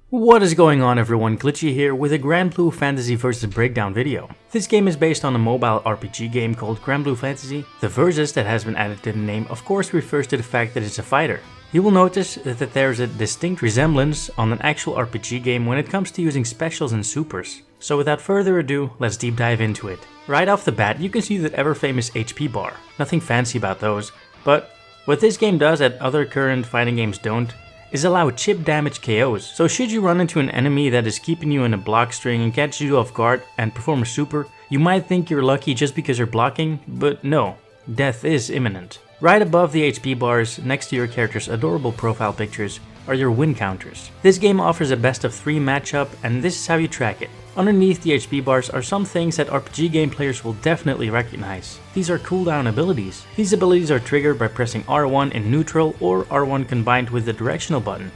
What is going on everyone, Glitchy here with a Granblue Fantasy Versus breakdown video. This game is based on a mobile RPG game called Granblue Fantasy. The Versus that has been added to the name of course refers to the fact that it's a fighter. You will notice that there's a distinct resemblance on an actual RPG game when it comes to using specials and supers. So without further ado, let's deep dive into it. Right off the bat you can see that ever famous HP bar. Nothing fancy about those, but what this game does that other current fighting games don't is allow chip damage KOs. So should you run into an enemy that is keeping you in a block string and catch you off guard and perform a super, you might think you're lucky just because you're blocking, but no, death is imminent. Right above the HP bars, next to your character's adorable profile pictures, are your win counters. This game offers a best of 3 matchup and this is how you track it. Underneath the HP bars are some things that RPG game players will definitely recognize. These are cooldown abilities. These abilities are triggered by pressing R1 in neutral or R1 combined with the directional button.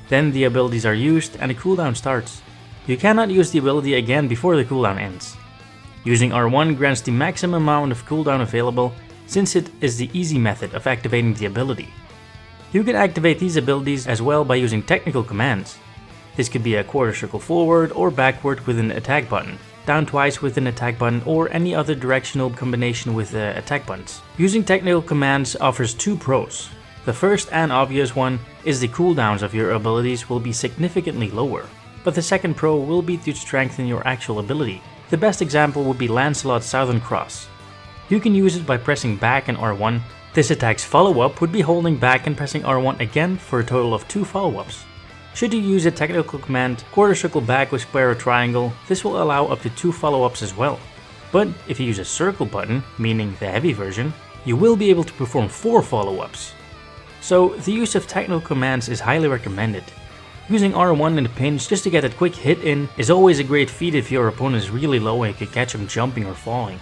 Then the abilities are used and the cooldown starts. You cannot use the ability again before the cooldown ends. Using R1 grants the maximum amount of cooldown available since it is the easy method of activating the ability. You can activate these abilities as well by using technical commands. This could be a quarter circle forward or backward with an attack button, down twice with an attack button, or any other directional combination with attack buttons. Using technical commands offers 2 pros. The first and obvious one is the cooldowns of your abilities will be significantly lower, but the second pro will be to strengthen your actual ability. The best example would be Lancelot's Southern Cross. You can use it by pressing back and R1. This attack's follow-up would be holding back and pressing R1 again for a total of 2 follow-ups. Should you use a technical command, quarter circle back with square or triangle, this will allow up to 2 follow-ups as well. But if you use a circle button, meaning the heavy version, you will be able to perform 4 follow-ups. So the use of technical commands is highly recommended. Using R1 in a pinch just to get that quick hit in is always a great feat if your opponent is really low and you can catch him jumping or falling.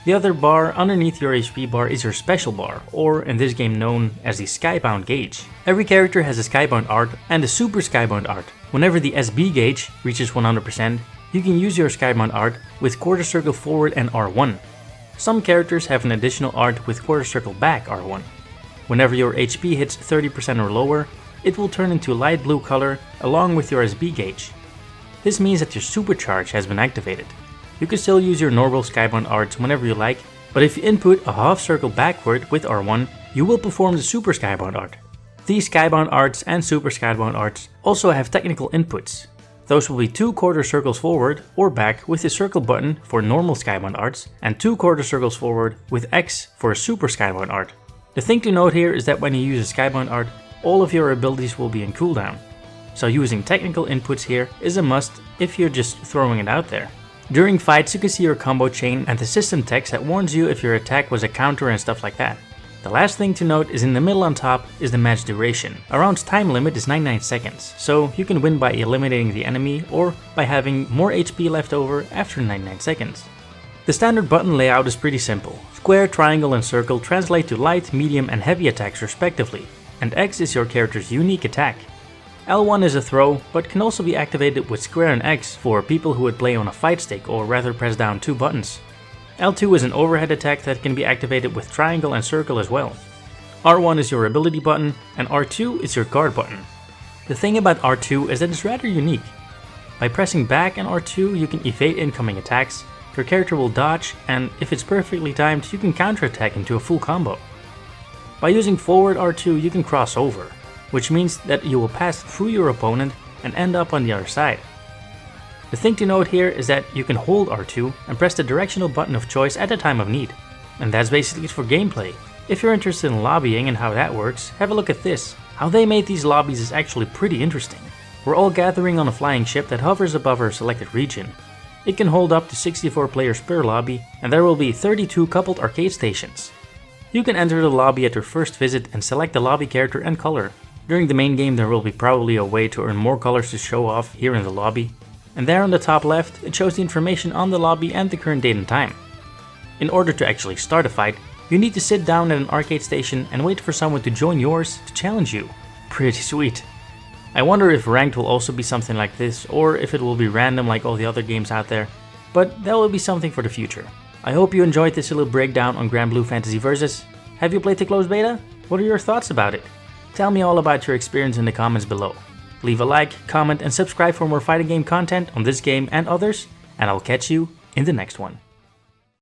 The other bar underneath your HP bar is your special bar, or in this game known as the Skybound gauge. Every character has a Skybound art and a super Skybound art. Whenever the SB gauge reaches 100%, you can use your Skybound art with quarter circle forward and R1. Some characters have an additional art with quarter circle back R1. Whenever your HP hits 30% or lower, it will turn into light blue color along with your SB gauge. This means that your supercharge has been activated. You can still use your normal Skybound arts whenever you like, but if you input a half circle backward with R1, you will perform the super Skybound art. These Skybound arts and super Skybound arts also have technical inputs. Those will be 2 quarter circles forward or back with the circle button for normal Skybound arts and 2 quarter circles forward with X for a super Skybound art. The thing to note here is that when you use a Skybound art, all of your abilities will be in cooldown. So using technical inputs here is a must if you're just throwing it out there. During fights you can see your combo chain and the system text that warns you if your attack was a counter and stuff like that. The last thing to note is in the middle on top is the match duration. A round's time limit is 99 seconds, so you can win by eliminating the enemy or by having more HP left over after 99 seconds. The standard button layout is pretty simple. Square, triangle and circle translate to light, medium and heavy attacks respectively, and X is your character's unique attack. L1 is a throw, but can also be activated with square and X for people who would play on a fight stick or rather press down 2 buttons. L2 is an overhead attack that can be activated with triangle and circle as well. R1 is your ability button and R2 is your guard button. The thing about R2 is that it's rather unique. By pressing back and R2 you can evade incoming attacks, your character will dodge, and if it's perfectly timed you can counterattack into a full combo. By using forward R2 you can cross over, which means that you will pass through your opponent and end up on the other side. The thing to note here is that you can hold R2 and press the directional button of choice at the time of need. And that's basically it for gameplay. If you're interested in lobbying and how that works, have a look at this. How they made these lobbies is actually pretty interesting. We're all gathering on a flying ship that hovers above our selected region. It can hold up to 64 players per lobby, and there will be 32 coupled arcade stations. You can enter the lobby at your first visit and select the lobby character and color. During the main game there will be probably a way to earn more colors to show off here in the lobby. And there on the top left it shows the information on the lobby and the current date and time. In order to actually start a fight, you need to sit down at an arcade station and wait for someone to join yours to challenge you. Pretty sweet. I wonder if ranked will also be something like this, or if it will be random like all the other games out there, but that will be something for the future. I hope you enjoyed this little breakdown on Granblue Fantasy Versus. Have you played the closed beta? What are your thoughts about it? Tell me all about your experience in the comments below. Leave a like, comment and subscribe for more fighting game content on this game and others, and I'll catch you in the next one.